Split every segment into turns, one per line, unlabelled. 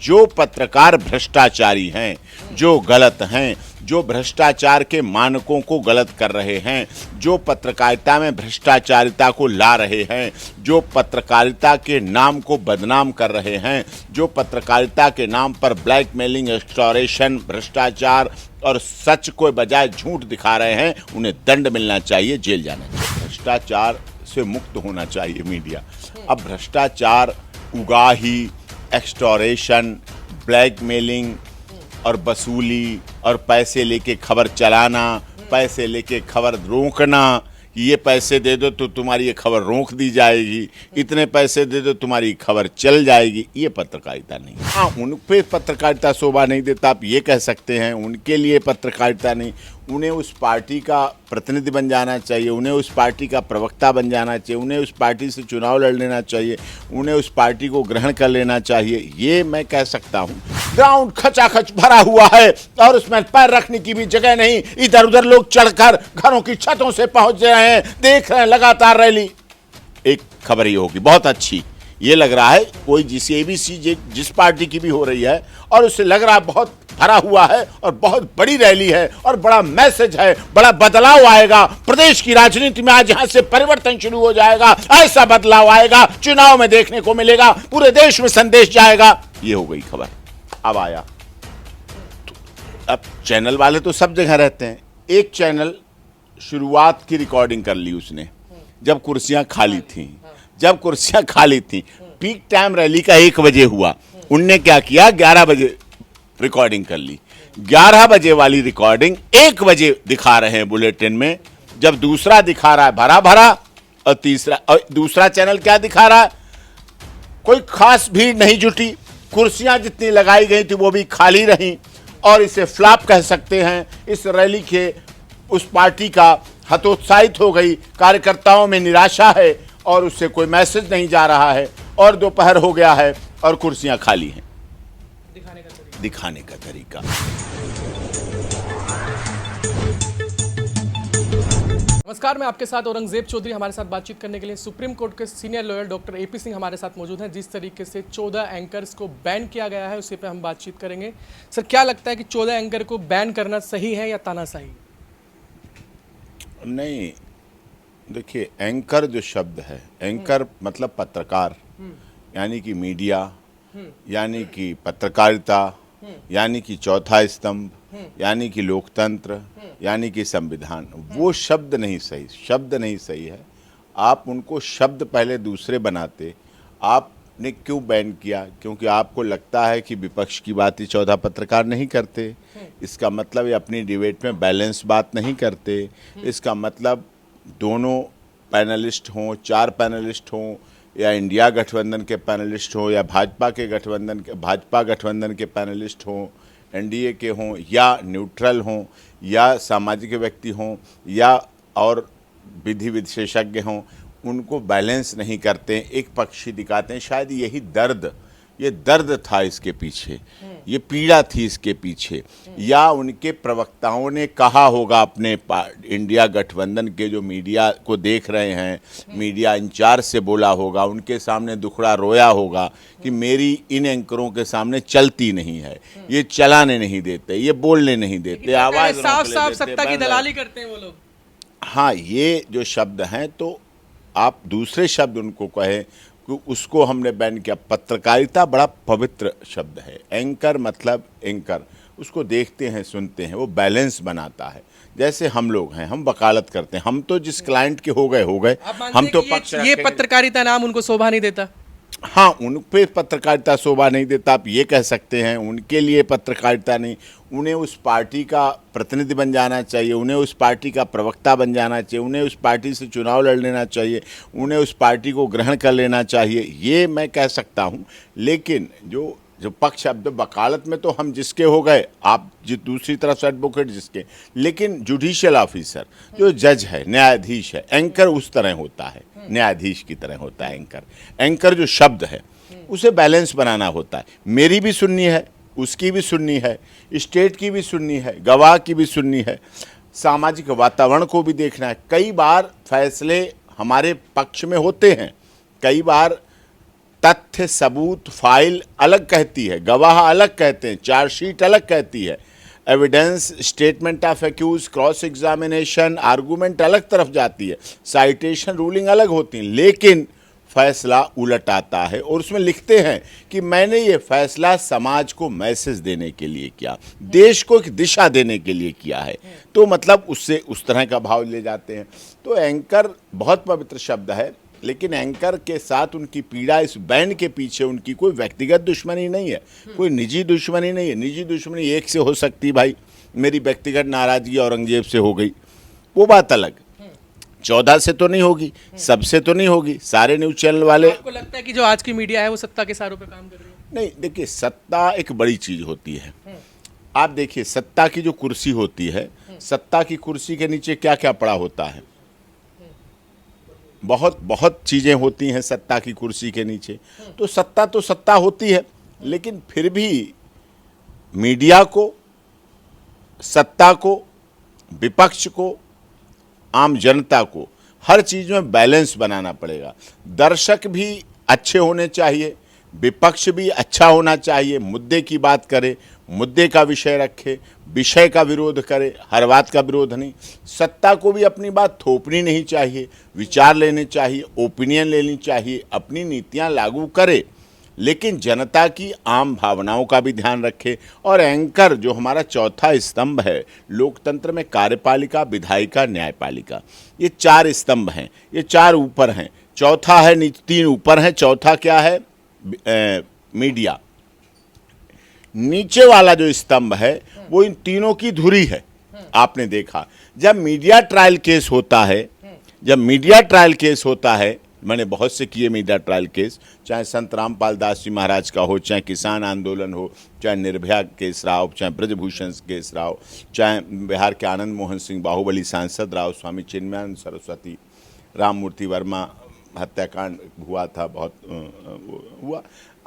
जो पत्रकार भ्रष्टाचारी हैं, जो गलत हैं, जो भ्रष्टाचार के मानकों को गलत कर रहे हैं, जो पत्रकारिता में भ्रष्टाचारिता को ला रहे हैं, जो पत्रकारिता के नाम को बदनाम कर रहे हैं, जो पत्रकारिता के नाम पर ब्लैकमेलिंग, एक्सटॉर्शन, भ्रष्टाचार और सच को बजाय झूठ दिखा रहे हैं, उन्हें दंड मिलना चाहिए, जेल जाना चाहिए। भ्रष्टाचार से मुक्त होना चाहिए मीडिया। अब भ्रष्टाचार, उगाही, एक्सटॉर्शन, ब्लैकमेलिंग और वसूली और पैसे लेके खबर चलाना, पैसे लेके खबर रोकना, ये पैसे दे दो तो तुम्हारी ये खबर रोक दी जाएगी, इतने पैसे दे दो तुम्हारी खबर चल जाएगी, ये पत्रकारिता नहीं। हाँ, उन पे पत्रकारिता शोभा नहीं देता, आप ये कह सकते हैं, उनके लिए पत्रकारिता नहीं। उन्हें उस पार्टी का प्रतिनिधि बन जाना चाहिए, उन्हें उस पार्टी का प्रवक्ता बन जाना चाहिए, उन्हें उस पार्टी से चुनाव लड़ लेना चाहिए, उन्हें उस पार्टी को ग्रहण कर लेना चाहिए, ये मैं कह सकता हूँ। ग्राउंड खचाखच भरा हुआ है और उसमें पैर रखने की भी जगह नहीं, इधर उधर लोग चढ़कर घरों की छतों से पहुंच रहे हैं, देख रहे हैं लगातार रैली। एक खबर ये होगी बहुत अच्छी, ये लग रहा है कोई जिस पार्टी की भी हो रही है और उससे लग रहा है बहुत भरा हुआ है और बहुत बड़ी रैली है और बड़ा मैसेज है, बड़ा बदलाव आएगा प्रदेश की राजनीति में। आज यहां से परिवर्तन शुरू हो जाएगा, ऐसा बदलाव आएगा, चुनाव में देखने को मिलेगा, पूरे देश में संदेश जाएगा। ये हो गई खबर। अब आया तो अब चैनल वाले तो सब जगह रहते हैं। एक चैनल शुरुआत की रिकॉर्डिंग कर ली उसने जब कुर्सियां खाली थी, पीक टाइम रैली का 1 बजे हुआ, उनने क्या किया 11 बजे रिकॉर्डिंग कर ली। 11 बजे वाली रिकॉर्डिंग 1 बजे दिखा रहे हैं बुलेटिन में, जब दूसरा दिखा रहा है भरा भरा और दूसरा चैनल क्या दिखा रहा है, कोई खास भीड़ नहीं जुटी, कुर्सियां जितनी लगाई गई थी वो भी खाली रहीं और इसे फ्लॉप कह सकते हैं। इस रैली के उस पार्टी का हतोत्साहित हो गई, कार्यकर्ताओं में निराशा है और उससे कोई मैसेज नहीं जा रहा है और दोपहर हो गया है और कुर्सियां खाली हैं। दिखाने का तरीका।
नमस्कार, मैं आपके साथ औरंगजेब चौधरी। हमारे साथ बातचीत करने के लिए सुप्रीम कोर्ट के senior lawyer doctor AP Singh हमारे साथ मौजूद हैं। जिस तरीके से 14 एंकर्स को बैन किया गया है उसी पे हम बातचीत करेंगे। सर, क्या लगता है कि 14 एंकर को बैन करना सही है या तानाशाही?
नहीं, देखिए, एंकर जो शब्द है, एंकर मतलब पत्रकार, यानी कि मीडिया, यानी कि पत्रकारिता, यानी कि चौथा स्तंभ, यानी कि लोकतंत्र, यानी कि संविधान, वो शब्द नहीं सही है। आप उनको शब्द पहले दूसरे बनाते। आपने क्यों बैन किया? क्योंकि आपको लगता है कि विपक्ष की बात ही 14 पत्रकार नहीं करते, इसका मतलब ये अपनी डिबेट में बैलेंस बात नहीं करते, इसका मतलब दोनों पैनलिस्ट हों, 4 पैनलिस्ट हों, या इंडिया गठबंधन के पैनलिस्ट हों, या भाजपा गठबंधन के पैनलिस्ट हों, एनडीए के हों, या न्यूट्रल हों, या सामाजिक व्यक्ति हों, या और विधि विशेषज्ञ हों, उनको बैलेंस नहीं करते, एक पक्षी दिखाते हैं। शायद ये दर्द था इसके पीछे, ये पीड़ा थी इसके पीछे, या उनके प्रवक्ताओं ने कहा होगा अपने इंडिया गठबंधन के जो मीडिया को देख रहे हैं, मीडिया इंचार्ज से बोला होगा, उनके सामने दुखड़ा रोया होगा कि मेरी इन एंकरों के सामने चलती नहीं है, ये चलाने नहीं देते, ये बोलने नहीं देते, आवाज
साफ सत्ता की दलाली करते हैं वो लोग।
हाँ, ये जो शब्द हैं, तो आप दूसरे शब्द उनको कहें, उसको हमने बैन किया। पत्रकारिता बड़ा पवित्र शब्द है। एंकर मतलब एंकर, उसको देखते हैं, सुनते हैं, वो बैलेंस बनाता है। जैसे हम लोग हैं, हम वकालत करते हैं, हम तो जिस क्लाइंट के हो गए, हम तो पक्ष
ये पत्रकारिता नाम उनको शोभा नहीं देता।
हाँ, उन पे पत्रकारिता शोभा नहीं देता, आप ये कह सकते हैं, उनके लिए पत्रकारिता नहीं। उन्हें उस पार्टी का प्रतिनिधि बन जाना चाहिए, उन्हें उस पार्टी का प्रवक्ता बन जाना चाहिए, उन्हें उस पार्टी से चुनाव लड़ लेना चाहिए, उन्हें उस पार्टी को ग्रहण कर लेना चाहिए, ये मैं कह सकता हूँ। लेकिन जो पक्ष शब्द वकालत में तो हम जिसके हो गए, आप दूसरी तरफ से एडवोकेट जिसके, लेकिन जुडिशियल ऑफिसर जो जज है, न्यायाधीश है, एंकर उस तरह होता है, न्यायाधीश की तरह होता है एंकर जो शब्द है उसे बैलेंस बनाना होता है। मेरी भी सुननी है, उसकी भी सुननी है, स्टेट की भी सुननी है, गवाह की भी सुननी है, सामाजिक वातावरण को भी देखना है। कई बार फैसले हमारे पक्ष में होते हैं, कई बार तथ्य सबूत फाइल अलग कहती है, गवाह अलग कहते हैं, चार्जशीट अलग कहती है, evidence, statement of accuse, cross examination, argument अलग तरफ जाती है, साइटेशन, रूलिंग अलग होती हैं, लेकिन फैसला उलट आता है और उसमें लिखते हैं कि मैंने ये फैसला समाज को मैसेज देने के लिए किया, देश को एक दिशा देने के लिए किया है। तो मतलब उससे उस तरह का भाव ले जाते हैं। तो एंकर बहुत पवित्र शब्द है, लेकिन एंकर के साथ उनकी पीड़ा, इस बैन के पीछे उनकी कोई व्यक्तिगत दुश्मनी नहीं है, कोई निजी दुश्मनी नहीं है। निजी दुश्मनी एक से हो सकती, भाई मेरी व्यक्तिगत नाराजगी औरंगजेब से हो गई, वो बात अलग, 14 से तो नहीं होगी, सबसे तो नहीं होगी, सारे न्यूज चैनल वाले।
आपको लगता है कि जो आज की मीडिया है वो सत्ता के सहारों पे काम कर रही है?
नहीं, देखिए सत्ता एक बड़ी चीज होती है। आप देखिए सत्ता की जो कुर्सी होती है, सत्ता की कुर्सी के नीचे क्या क्या पड़ा होता है, बहुत बहुत चीजें होती हैं सत्ता की कुर्सी के नीचे। तो सत्ता होती है, लेकिन फिर भी मीडिया को, सत्ता को, विपक्ष को, आम जनता को हर चीज में बैलेंस बनाना पड़ेगा। दर्शक भी अच्छे होने चाहिए, विपक्ष भी अच्छा होना चाहिए, मुद्दे की बात करे, मुद्दे का विषय रखे, विषय का विरोध करे, हर बात का विरोध नहीं। सत्ता को भी अपनी बात थोपनी नहीं चाहिए, विचार लेने चाहिए, ओपिनियन लेनी चाहिए, अपनी नीतियां लागू करे, लेकिन जनता की आम भावनाओं का भी ध्यान रखे। और एंकर जो हमारा चौथा स्तंभ है लोकतंत्र में, कार्यपालिका, विधायिका, न्यायपालिका, ये 4 स्तंभ हैं, ये 4 ऊपर हैं, चौथा है, 3 ऊपर हैं, चौथा क्या है, मीडिया। नीचे वाला जो स्तंभ है वो इन तीनों की धुरी है। आपने देखा जब मीडिया ट्रायल केस होता है, जब मीडिया ट्रायल केस होता है, मैंने बहुत से किए मीडिया ट्रायल केस, चाहे संत रामपाल दास जी महाराज का हो, चाहे किसान आंदोलन हो, चाहे निर्भया केस रहा हो, चाहे ब्रजभूषण केस रहा हो, चाहे बिहार के आनंद मोहन सिंह बाहुबली सांसद रहा हो, स्वामी चिन्मयानंद सरस्वती, राम मूर्ति वर्मा हत्याकांड हुआ था, बहुत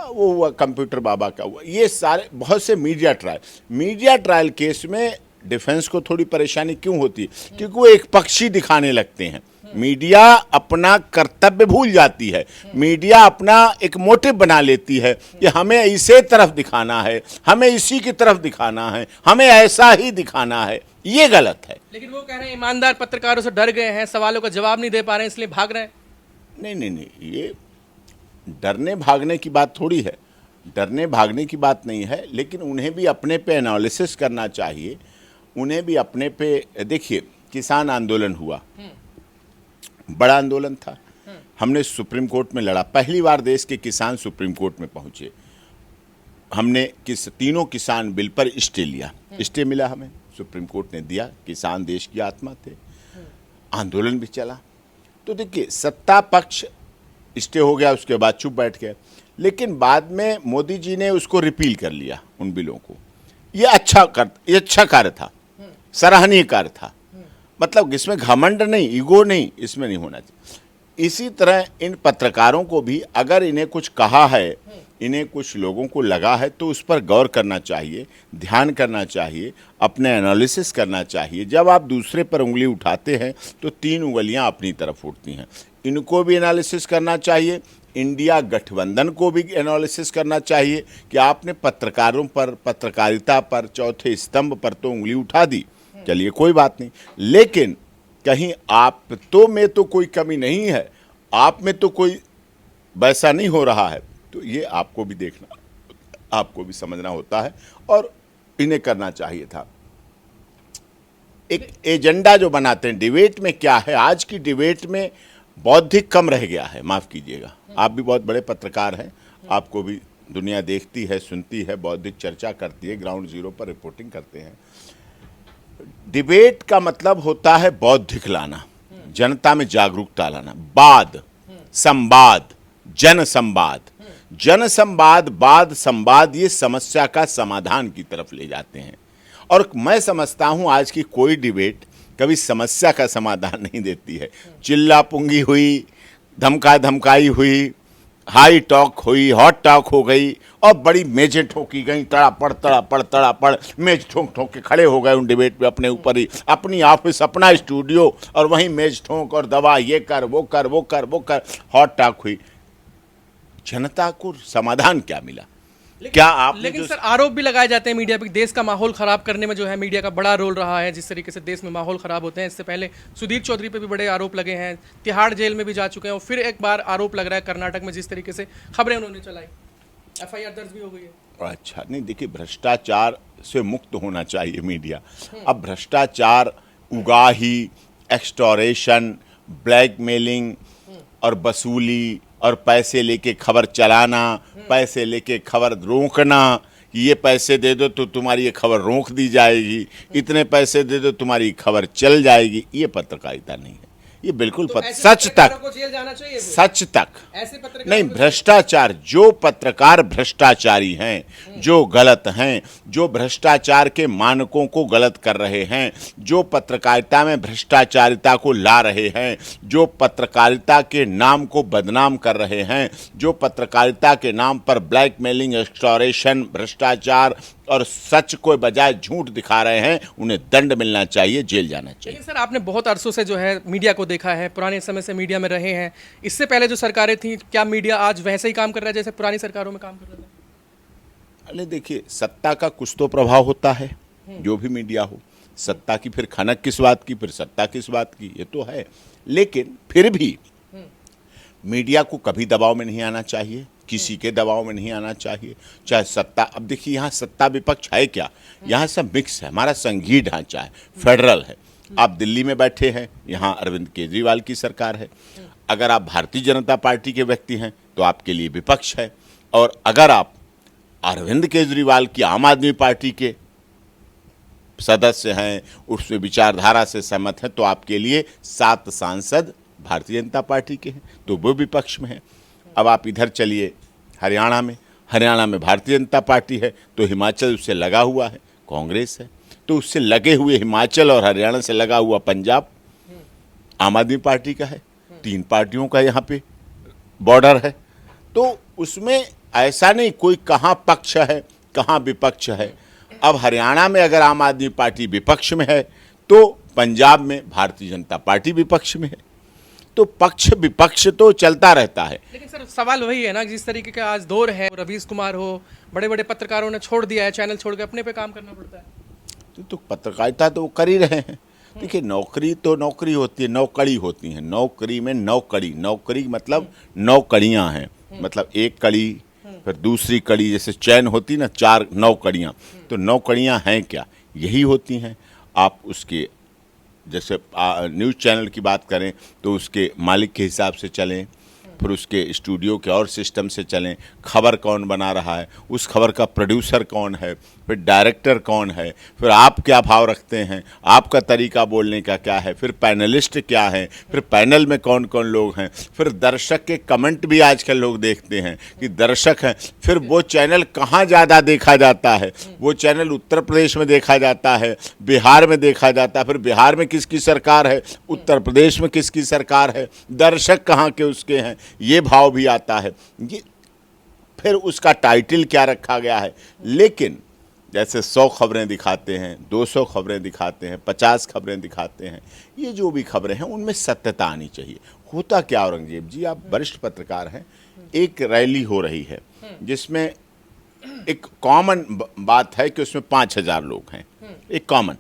वो हुआ, कंप्यूटर बाबा का हुआ, ये सारे बहुत से मीडिया ट्रायल केस में डिफेंस को थोड़ी परेशानी क्यों होती है, क्योंकि वो एक पक्षी दिखाने लगते हैं। मीडिया अपना कर्तव्य भूल जाती है, मीडिया अपना एक मोटिव बना लेती है कि हमें इसे तरफ दिखाना है, हमें इसी की तरफ दिखाना है, हमें ऐसा ही दिखाना है। ये गलत है।
लेकिन वो कह रहे हैं ईमानदार पत्रकारों से डर गए हैं, सवालों का जवाब नहीं दे पा रहे हैं, इसलिए भाग रहे हैं।
नहीं, ये डरने भागने की बात थोड़ी है, डरने भागने की बात नहीं है, लेकिन उन्हें भी अपने पे एनालिसिस करना चाहिए, उन्हें भी अपने पे, देखिए किसान आंदोलन हुआ, बड़ा आंदोलन था, हमने सुप्रीम कोर्ट में लड़ा, पहली बार देश के किसान सुप्रीम कोर्ट में पहुंचे, हमने तीनों किसान बिल पर स्टे लिया, स्टे मिला हमें, सुप्रीम कोर्ट ने दिया, किसान देश की आत्मा थे, आंदोलन भी चला। तो देखिए सत्ता पक्ष स्टे हो गया, उसके बाद चुप बैठ गए, लेकिन बाद में मोदी जी ने उसको रिपील कर लिया उन बिलों को। ये अच्छा कार्य था, सराहनीय कार्य था, मतलब इसमें घमंड नहीं, ईगो नहीं, इसमें नहीं होना चाहिए। इसी तरह इन पत्रकारों को भी अगर इन्हें कुछ कहा है, इन्हें कुछ लोगों को लगा है, तो उस पर गौर करना चाहिए, ध्यान करना चाहिए, अपने एनालिसिस करना चाहिए। जब आप दूसरे पर उंगली उठाते हैं तो 3 उंगलियां अपनी तरफ उठती हैं। इनको भी एनालिसिस करना चाहिए, इंडिया गठबंधन को भी एनालिसिस करना चाहिए कि आपने पत्रकारों पर, पत्रकारिता पर, चौथे स्तंभ पर तो उंगली उठा दी, चलिए कोई बात नहीं, लेकिन कहीं आप तो में तो कोई कमी नहीं है, आप में तो कोई वैसा नहीं हो रहा है, तो ये आपको भी देखना, आपको भी समझना होता है और इन्हें करना चाहिए था। एक एजेंडा जो बनाते हैं डिबेट में, क्या है आज की डिबेट में बौद्धिक कम रह गया है, माफ़ कीजिएगा, आप भी बहुत बड़े पत्रकार हैं, आपको भी दुनिया देखती है, सुनती है, बौद्धिक चर्चा करती है, ग्राउंड जीरो पर रिपोर्टिंग करते हैं। डिबेट का मतलब होता है बौद्धिक लाना, जनता में जागरूकता लाना, वाद, संवाद, जन संवाद, वाद संवाद, ये समस्या का समाधान की तरफ ले जाते हैं। और मैं समझता हूं आज की कोई डिबेट कभी समस्या का समाधान नहीं देती है। चिल्ला पुंगी हुई, धमका धमकाई हुई, हाई टॉक हुई, हॉट टॉक हो गई और बड़ी मेजें ठोकी गई, तड़ापड़ मेज ठोक ठोक के खड़े हो गए उन डिबेट पे, अपने ऊपर ही, अपनी ऑफिस, अपना स्टूडियो, और वहीं मेज ठोक और दवा, ये कर वो कर, हॉट टॉक हुई। जनता को समाधान क्या मिला? क्या आप
लेकिन सर आरोप भी लगाए जाते हैं मीडिया पे, देश का माहौल खराब करने में जो है मीडिया का बड़ा रोल रहा है, जिस तरीके से देश में माहौल खराब होते हैं। इससे पहले सुधीर चौधरी पे भी बड़े आरोप लगे हैं, तिहाड़ जेल में भी जा चुके हैं, और फिर एक बार आरोप लग रहा है कर्नाटक में जिस तरीके से खबरें उन्होंने चलाई, FIR दर्ज भी हो गई है।
अच्छा, नहीं देखिए, भ्रष्टाचार से मुक्त होना चाहिए मीडिया। अब भ्रष्टाचार, उगाही, एक्सटॉरेशन, ब्लैकमेलिंग और वसूली और पैसे लेके खबर चलाना, पैसे लेके खबर रोकना, कि ये पैसे दे दो तो तुम्हारी ये खबर रोक दी जाएगी, इतने पैसे दे दो तुम्हारी खबर चल जाएगी, ये पत्रकारिता नहीं है। ये बिल्कुल
तो
सच तक,
को जेल जाना चाहिए फिर?
सच तक
ऐसे पत्रकार
नहीं। भ्रष्टाचार, जो पत्रकार भ्रष्टाचारी हैं, जो गलत हैं, जो भ्रष्टाचार के मानकों को गलत कर रहे हैं, जो पत्रकारिता में भ्रष्टाचारिता को ला रहे हैं, जो पत्रकारिता के नाम को बदनाम कर रहे हैं, जो पत्रकारिता के नाम पर ब्लैकमेलिंग, एक्सटॉरेशन, भ्रष्टाचार और सच को बजाय झूठ दिखा रहे हैं, उन्हें दंड मिलना चाहिए, जेल जाना चाहिए।
लेकिन सर आपने बहुत अरसों से जो है मीडिया को देखा है, पुराने समय से मीडिया में रहे हैं, इससे पहले जो सरकारें थी, क्या मीडिया आज वैसे ही काम कर रहा है जैसे पुरानी सरकारों में काम कर रहा था?
अरे देखिए, सत्ता का कुछ तो प्रभाव होता है, जो भी मीडिया हो। सत्ता की फिर खनक किस बात की, फिर सत्ता किस बात की, ये तो है। लेकिन फिर भी मीडिया को कभी दबाव में नहीं आना चाहिए, किसी के दबाव में नहीं आना चाहिए, चाहे सत्ता। अब देखिए, यहाँ सत्ता विपक्ष है क्या, यहाँ सब मिक्स है, हमारा संघीय ढांचा है, फेडरल है। आप दिल्ली में बैठे हैं, यहाँ अरविंद केजरीवाल की सरकार है। अगर आप भारतीय जनता पार्टी के व्यक्ति हैं तो आपके लिए विपक्ष है, और अगर आप अरविंद केजरीवाल की आम आदमी पार्टी के सदस्य हैं, उसमें विचारधारा से सहमत हैं, तो आपके लिए 7 सांसद भारतीय जनता पार्टी के हैं, तो वो विपक्ष में है। अब आप इधर चलिए हरियाणा में भारतीय जनता पार्टी है, तो हिमाचल उससे लगा हुआ है, कांग्रेस है। तो उससे लगे हुए हिमाचल और हरियाणा से लगा हुआ पंजाब आम आदमी पार्टी का है। 3 पार्टियों का यहाँ पे बॉर्डर है। तो उसमें ऐसा नहीं कोई कहाँ पक्ष है कहाँ विपक्ष है। अब हरियाणा में अगर आम आदमी पार्टी विपक्ष में है, तो पंजाब में भारतीय जनता पार्टी विपक्ष में है। तो पक्ष विपक्ष तो चलता रहता है।
लेकिन सर सवाल वही है ना, जिस तरीके का आज दौर है, रवीश कुमार हो, बड़े बड़े पत्रकारों ने छोड़ दिया है, चैनल छोड़ के अपने पे काम करना पड़ता है।
तो पत्रकारिता तो वो कर ही रहे हैं। देखिए, नौकरी तो नौकरी होती है, 9 कड़ी होती हैं। नौकरी में 9 कड़ी, नौकरी मतलब 9 कड़ियाँ हैं, मतलब एक कड़ी, फिर दूसरी कड़ी, जैसे चैन होती ना 9 कड़ियाँ, तो 9 कड़ियाँ हैं क्या, यही होती हैं। आप उसके जैसे न्यूज़ चैनल की बात करें तो उसके मालिक के हिसाब से चलें, फिर उसके स्टूडियो के और सिस्टम से चलें, खबर कौन बना रहा है, उस खबर का प्रोड्यूसर कौन है, फिर डायरेक्टर कौन है, फिर आप क्या भाव रखते हैं, आपका तरीका बोलने का क्या है, फिर पैनलिस्ट क्या है, फिर पैनल में कौन कौन लोग हैं, फिर दर्शक के कमेंट भी आजकल लोग देखते हैं कि दर्शक हैं। फिर वो चैनल कहाँ ज़्यादा देखा जाता है, वो चैनल उत्तर प्रदेश में देखा जाता है, बिहार में देखा जाता है, फिर बिहार में किसकी सरकार है, उत्तर प्रदेश में किसकी सरकार है, दर्शक कहाँ के उसके हैं, ये भाव भी आता है। ये फिर उसका टाइटल क्या रखा गया है। लेकिन जैसे 100 खबरें दिखाते हैं, 200 खबरें दिखाते हैं, 50 खबरें दिखाते हैं, ये जो भी खबरें हैं उनमें सत्यता आनी चाहिए। होता क्या औरंगजेब जी, आप वरिष्ठ पत्रकार हैं, एक रैली हो रही है जिसमें एक कॉमन बात है कि उसमें 5000 लोग हैं, एक कॉमन।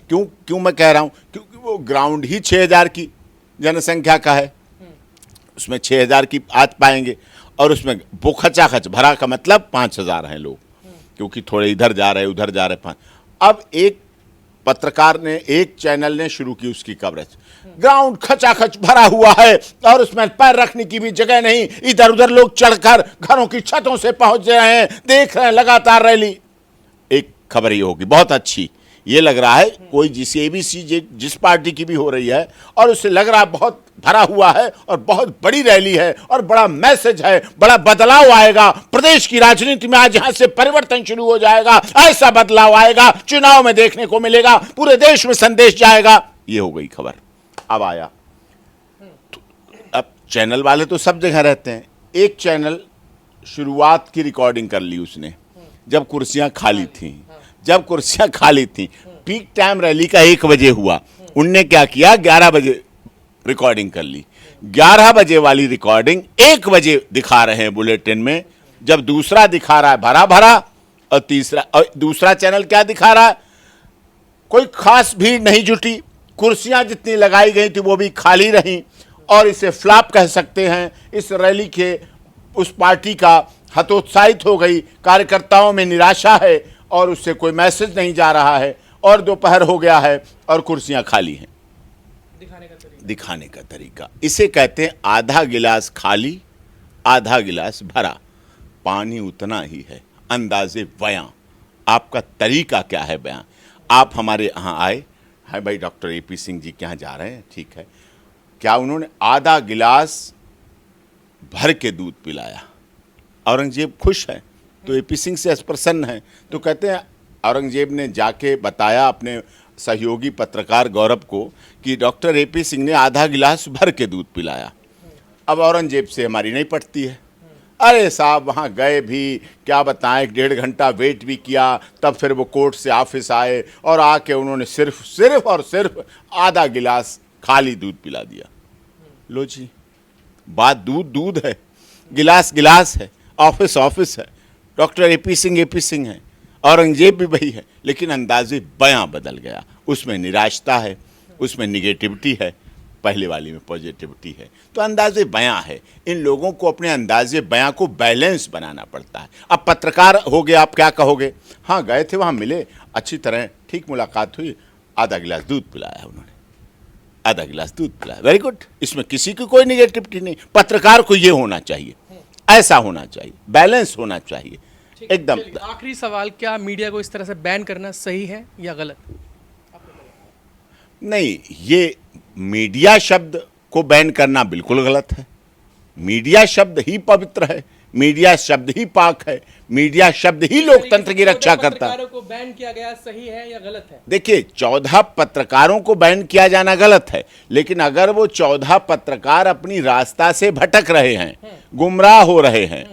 क्यों मैं कह रहा हूँ, क्योंकि वो ग्राउंड ही 6000 की जनसंख्या का है, उसमें 6000 की आज पाएंगे, और उसमें वो खचाखच भरा का मतलब 5000 हैं लोग, क्योंकि थोड़े इधर जा रहे उधर जा रहे। अब एक पत्रकार ने, एक चैनल ने शुरू की उसकी कवरेज, ग्राउंड खचाखच भरा हुआ है और उसमें पैर रखने की भी जगह नहीं, इधर उधर लोग चढ़कर घरों की छतों से पहुंच रहे हैं, देख रहे हैं लगातार रैली। एक खबर ये होगी बहुत अच्छी, ये लग रहा है कोई जिस पार्टी की भी हो रही है, और उससे लग रहा है बहुत भरा हुआ है और बहुत बड़ी रैली है और बड़ा मैसेज है, बड़ा बदलाव आएगा प्रदेश की राजनीति में, आज यहां से परिवर्तन शुरू हो जाएगा, ऐसा बदलाव आएगा, चुनाव में देखने को मिलेगा, पूरे देश में संदेश जाएगा। ये हो गई खबर। अब आया, अब चैनल वाले तो सब जगह रहते हैं। एक चैनल शुरुआत की रिकॉर्डिंग कर ली उसने, जब कुर्सियां खाली थी, पीक टाइम रैली का 1 बजे हुआ, उनने क्या किया, 11 बजे रिकॉर्डिंग कर ली। 11 बजे वाली रिकॉर्डिंग 1 बजे दिखा रहे हैं बुलेटिन में, जब दूसरा दिखा रहा है भरा भरा, और दूसरा चैनल क्या दिखा रहा है, कोई खास भीड़ नहीं जुटी, कुर्सियां जितनी लगाई गई थी वो भी खाली रहीं, और इसे फ्लॉप कह सकते हैं। इस रैली के उस पार्टी का हतोत्साहित हो गई, कार्यकर्ताओं में निराशा है और उससे कोई मैसेज नहीं जा रहा है, और दोपहर हो गया है और कुर्सियां खाली हैं। दिखाने का तरीका इसे कहते हैं आधा गिलास खाली आधा गिलास भरा, पानी उतना ही है, अंदाजे बयां। आपका तरीका क्या है बयां? आप हमारे यहाँ आए हैं भाई, डॉक्टर एपी सिंह जी के यहाँ जा रहे हैं, ठीक है, क्या उन्होंने आधा गिलास भर के दूध पिलाया? औरंगजेब खुश है तो एपी सिंह से प्रसन्न है, तो कहते हैं औरंगजेब ने जाके बताया अपने सहयोगी पत्रकार गौरव को कि डॉक्टर एपी सिंह ने आधा गिलास भर के दूध पिलाया। अब औरंगजेब से हमारी नहीं पटती है। अरे साहब वहाँ गए भी, क्या बताएं, 1.5 घंटा वेट भी किया, तब फिर वो कोर्ट से ऑफिस आए और आके उन्होंने सिर्फ और सिर्फ आधा गिलास खाली दूध पिला दिया। लो जी, बात दूध है, गिलास है, ऑफिस है, डॉक्टर एपी सिंह है, औरंगजेब भी वही है, लेकिन अंदाजे बयां बदल गया। उसमें निराशता है, उसमें निगेटिविटी है, पहले वाली में पॉजिटिविटी है। तो अंदाजे बयां है। इन लोगों को अपने अंदाजे बयां को बैलेंस बनाना पड़ता है। अब पत्रकार हो गए, आप क्या कहोगे? हाँ गए थे, वहाँ मिले, अच्छी तरह ठीक मुलाकात हुई, आधा गिलास दूध पिलाया उन्होंने, आधा गिलास दूध पिलाया, वेरी गुड। इसमें किसी की कोई निगेटिविटी नहीं। पत्रकार को ये होना चाहिए, ऐसा होना चाहिए, बैलेंस होना चाहिए एकदम।
आखिरी सवाल, क्या मीडिया को इस तरह से बैन करना सही है या गलत?
नहीं, ये मीडिया शब्द को बैन करना बिल्कुल गलत है। मीडिया शब्द ही पवित्र है, मीडिया शब्द ही पाक है, मीडिया शब्द ही लोकतंत्र की रक्षा करता है।
पत्रकारों को बैन किया गया सही है या गलत है?
देखिए, 14 पत्रकारों को बैन किया जाना गलत है, लेकिन अगर वो 14 पत्रकार अपनी रास्ता से भटक रहे हैं, गुमराह हो रहे हैं,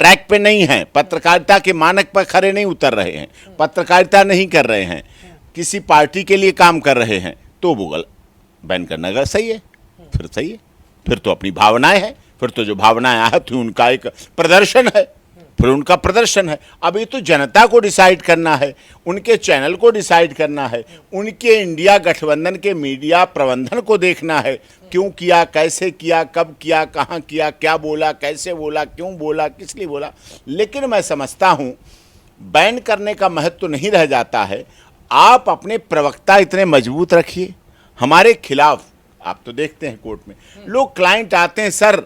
ट्रैक पे नहीं हैं, पत्रकारिता के मानक पर खरे नहीं उतर रहे हैं, पत्रकारिता नहीं कर रहे हैं, किसी पार्टी के लिए काम कर रहे हैं, तो वो बैन करना गलत सही है। फिर सही है, फिर तो अपनी भावनाएं हैं, फिर तो जो भावनाएं आहत हुई उनका एक प्रदर्शन है, फिर उनका प्रदर्शन है। अब ये तो जनता को डिसाइड करना है, उनके चैनल को डिसाइड करना है, उनके इंडिया गठबंधन के मीडिया प्रबंधन को देखना है, क्यों किया, कैसे किया, कब किया, कहाँ किया, क्या बोला, कैसे बोला, क्यों बोला, किस लिए बोला। लेकिन मैं समझता हूँ बैन करने का महत्व तो नहीं रह जाता है। आप अपने प्रवक्ता इतने मजबूत रखिए। हमारे खिलाफ आप तो देखते हैं कोर्ट में लोग, क्लाइंट आते हैं, सर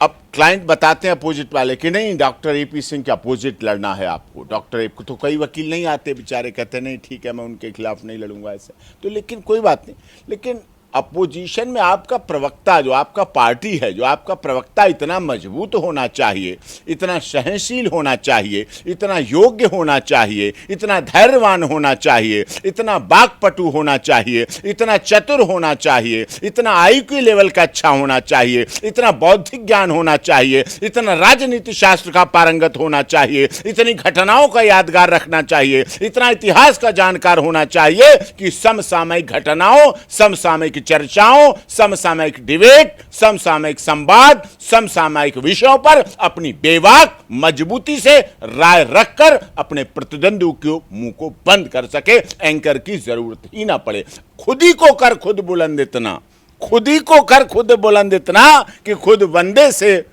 अब क्लाइंट बताते हैं अपोजिट वाले कि नहीं डॉक्टर एपी सिंह के अपोजिट लड़ना है आपको, डॉक्टर एपी को, तो कई वकील नहीं आते बेचारे, कहते नहीं ठीक है मैं उनके खिलाफ नहीं लड़ूंगा ऐसे। तो लेकिन कोई बात नहीं, लेकिन अपोजिशन में आपका प्रवक्ता, जो आपका पार्टी है, जो आपका प्रवक्ता इतना मजबूत होना चाहिए, इतना सहनशील होना चाहिए, इतना योग्य होना चाहिए, इतना धैर्यवान होना चाहिए, इतना बाकपटु होना चाहिए, इतना चतुर होना चाहिए, इतना आईक्यू लेवल का अच्छा होना चाहिए, इतना बौद्धिक ज्ञान होना चाहिए, इतना राजनीति शास्त्र का पारंगत होना चाहिए, इतनी घटनाओं का यादगार रखना चाहिए, इतना इतिहास का जानकार होना चाहिए कि समसामयिक घटनाओं, समसामयिक चर्चाओं, समसामयिक डिबेट, समसामयिक संवाद, समसामयिक विषयों पर अपनी बेबाक मजबूती से राय रखकर अपने प्रतिद्वंदी के मुंह को बंद कर सके। एंकर की जरूरत ही ना पड़े। खुद ही को कर खुद बुलंद इतना, खुद ही को कर खुद बुलंद इतना कि खुद बंदे से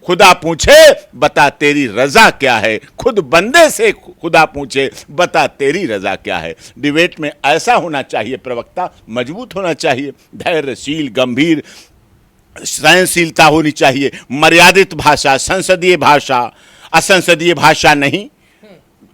खुदा पूछे बता तेरी रजा क्या है, खुद बंदे से खुदा पूछे बता तेरी रजा क्या है। डिबेट में ऐसा होना चाहिए, प्रवक्ता मजबूत होना चाहिए, धैर्यशील, गंभीर, सहनशीलता होनी चाहिए, मर्यादित भाषा, संसदीय भाषा, असंसदीय भाषा नहीं,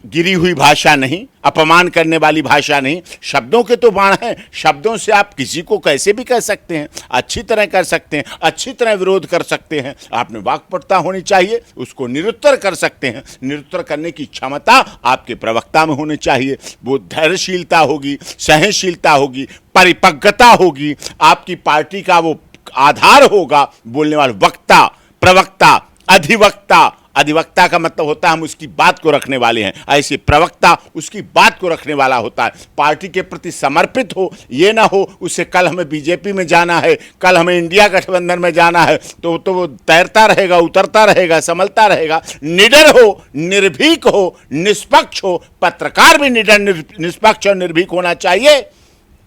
गिरी हुई भाषा नहीं, अपमान करने वाली भाषा नहीं। शब्दों के तो बाण हैं, शब्दों से आप किसी को कैसे भी कह सकते हैं, अच्छी तरह कर सकते हैं, अच्छी तरह विरोध कर सकते हैं। आपने वाक्पटुता होनी चाहिए, उसको निरुत्तर कर सकते हैं, निरुत्तर करने की क्षमता आपके प्रवक्ता में होनी चाहिए। वो धैर्यशीलता होगी, सहनशीलता होगी, परिपक्वता होगी, आपकी पार्टी का वो आधार होगा। बोलने वाला वक्ता, प्रवक्ता, अधिवक्ता, अधिवक्ता का मतलब होता है हम उसकी बात को रखने वाले हैं, ऐसे प्रवक्ता उसकी बात को रखने वाला होता है, पार्टी के प्रति समर्पित हो। ये ना हो उससे कल हमें बीजेपी में जाना है, कल हमें इंडिया गठबंधन में जाना है, तो वो तैरता रहेगा, उतरता रहेगा, संभलता रहेगा। निडर हो, निर्भीक हो, निष्पक्ष हो। पत्रकार भी निडर, निष्पक्ष और निर्भीक होना चाहिए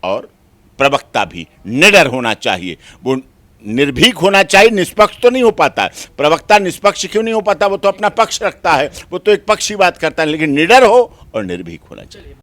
और प्रवक्ता भी निडर होना चाहिए। वो निर्भीक होना चाहिए, निष्पक्ष तो नहीं हो पाता है। प्रवक्ता निष्पक्ष क्यों नहीं हो पाता? वो तो अपना पक्ष रखता है, वो तो एक पक्षी बात करता है, लेकिन निडर हो और निर्भीक होना चाहिए।